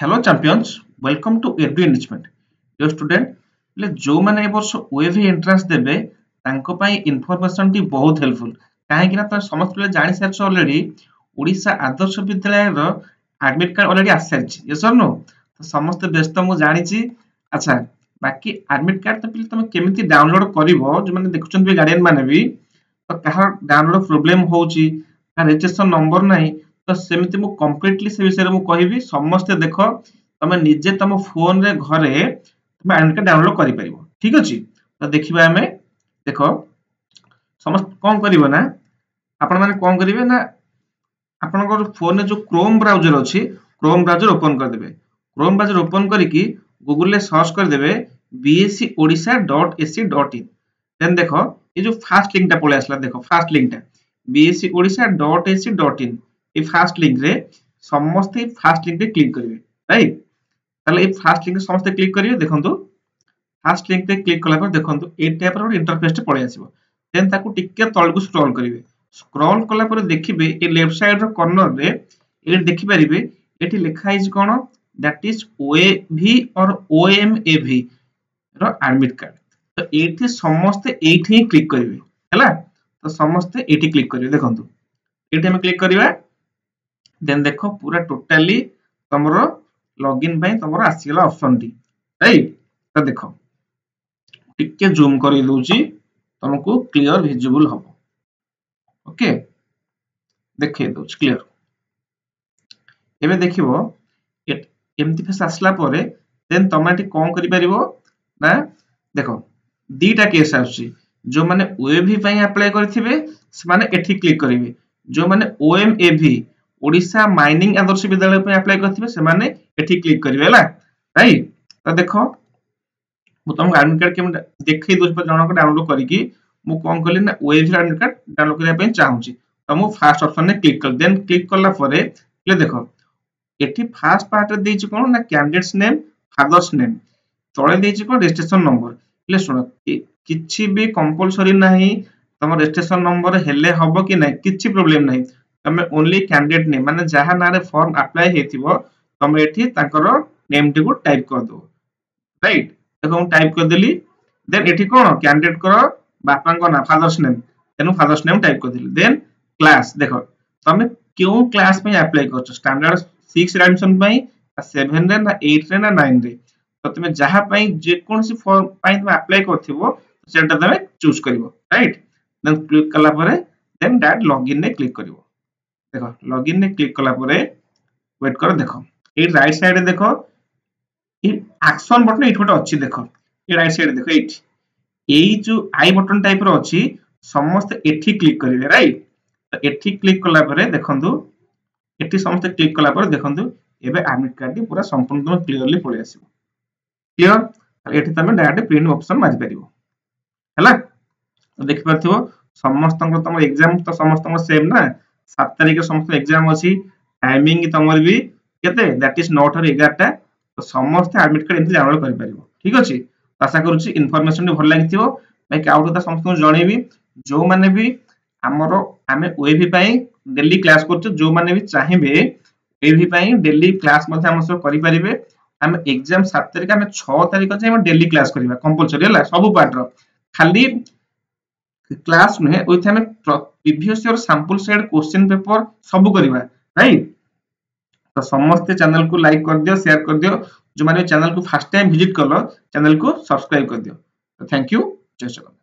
Hello champions welcome to Edu Enrichment yo student जो मैंने वर्ष ओएवी एंट्रांस देबे तांको पई इन्फॉर्मेशन टी बहुत हेल्पफुल काहे कि ना तो समस्त पिले जानि सारछ ऑलरेडी ओडिशा आदर्श विद्यालय रो एडमिट कार्ड ऑलरेडी आस सारछ यस और नो तो समस्त व्यस्त मु जानि छी अच्छा बाकी एडमिट कार्ड तो पिले तुम केमिति डाउनलोड करिवो जो माने देखुछन भी गार्डियन माने भी तो कहा डाउनलोड प्रॉब्लम होउची का रजिस्ट्रेशन नंबर नाही तो सेमिति मु कंप्लीटली से विषय मु कहिबी समस्त देखो तमे निजे तम फोन रे घरे तमे एडमिट कार्ड डाउनलोड करि परिबो ठीक अछि तो देखिबा हमें देखो समस्त कोन करिवो ना आपण माने कोन करिवे ना आपनकर फोन रे जो क्रोम ब्राउजर अछि क्रोम ब्राउजर ओपन कर देबे क्रोम ब्राउजर ओपन करिकि गूगल रे सर्च कर देबे bscodisha.ac.in देन देखो ये जो फास्ट लिंक टा पळे आसला देखो फास्ट लिंक टा bscodisha.ac.in ये फास्ट लिंक रे समस्त फास्ट लिंक रे क्लिक करिवे राइट ताले ये फास्ट लिंक समस्त क्लिक करिवे देखंतु फास्ट लिंक रे क्लिक कला पर देखंतु ए टाइप रो इंटरफेस टे पळे आसीबो देन ताकू टिके तळकू स्क्रॉल करिवे स्क्रॉल कला पर देखिबे ए लेफ्ट साइड रो कॉर्नर रे ए देखि परिबे एठी लिखा हिज कोन दैट इज ओएवी और ओएमएवी रो एडमिट कार्ड तो एठी समस्त एठी क्लिक करिवे हैला तो समस्त एठी क्लिक करिवे देखंतु एठी हम क्लिक करिवा देन देखो पूरा टोटली तमरो लॉगिन भाई तमरो आसीला ऑप्शन टी राइट तो देखो टिके जूम करि दोची तुमको क्लियर विजिबल हो ओके देखे दोच क्लियर एबे देखिबो एमती फेस आसला परे देन तमाटी कोन करि परिबो ना देखो दीटा केस आउची जो माने ओएवी पई अप्लाई करथिबे से माने एठी क्लिक करिवे जो माने ओएमएवी ओडिशा माइनिंग आदर्श विद्यालय पे अप्लाई करथिबे से माने एठी क्लिक करिवे हला राइट तो देखो मु तुम एडमिट कार्ड के देखै दोस पर जणो को डाउनलोड करिकि मु कोन कली ना ओएवी एडमिट कार्ड डाउनलोड करिया पे चाहूची तो मु फर्स्ट ऑप्शन ने क्लिक कर देन क्लिक करला परे ले देखो एठी फर्स्ट पार्ट रे देछि कोन ना कैंडिडेट्स नेम फादर्स नेम तळे देछि कोन रजिस्ट्रेशन नंबर ले सुनो किछि भी कंपलसरी नाही तम रजिस्ट्रेशन नंबर हेले हबो कि नाही किछि प्रॉब्लम नाही तमे ओनली कैंडिडेट नेम माने जहा नारे फॉर्म अप्लाई हेतिबो तमे एठी ताकर नेम टी को टाइप कर दो राइट देखो हम टाइप कर देली देन एठी कोन कैंडिडेट करो बापा को ना फादर्स नेम तेनु फादर्स नेम टाइप कर देली देन क्लास देखो तमे क्यों क्लास में अप्लाई करछो स्टैंडर्ड 6 रे एडमिशन पई 7 रे ना 8 रे ना 9 रे तो तुम जहा पई जे कोनसी फॉर्म पई तुम अप्लाई करथिबो सेटा तुम चूज करिवो राइट देन क्लिक कला परे देन दैट लॉगिन ने क्लिक करिवो देखो लॉगिन ने क्लिक कला परे वेट करो देखो ए राइट साइड रे देखो ई एक्शन बटन एठी गोटे अछि देखो ए राइट साइड देखो एठी एई जो आई बटन टाइप रो अछि समस्त एठी क्लिक करिवे राइट तो एठी क्लिक कला परे देखंतु एठी समस्त क्लिक कला परे देखंतु एबे एडमिट कार्ड टी पूरा संपूर्ण तुम क्लियरली पळे आसीबो क्लियर एठी तमे डायरेक्ट प्रिंट ऑप्शन मारि परिबो हैला तो देखि परथिबो समस्त तम एग्जाम तो समस्त सेम ना 7 तारिख समस्त एग्जाम अछि टाइमिंग तमर भी केते दैट इज 9 और 11 टा तो समस्त एडमिट कार्ड एंट्री डाउनलोड करि परिबो ठीक अछि आशा करूची इन्फॉर्मेशन भल लागिथिबो भाई आउट द समस्त जणेबी जो माने भी हमरो आमे ओएवी पई डेली क्लास करछु जो माने भी चाहिबे ओएवी पई डेली क्लास मध्ये हम सब करि परिबे हम एग्जाम 7 तारिख हम 6 तारिख जे हम डेली क्लास करिबा कंपलसरी हला सब पार्ट रो खाली क्लास नुहे ओइथे हम previous year sample set question paper सब करिबा राइट तो समस्त चैनल को लाइक कर दियो शेयर कर दियो जो माने चैनल को फर्स्ट टाइम विजिट करलो चैनल को सब्सक्राइब कर दियो थैंक यू जय जगन्नाथ।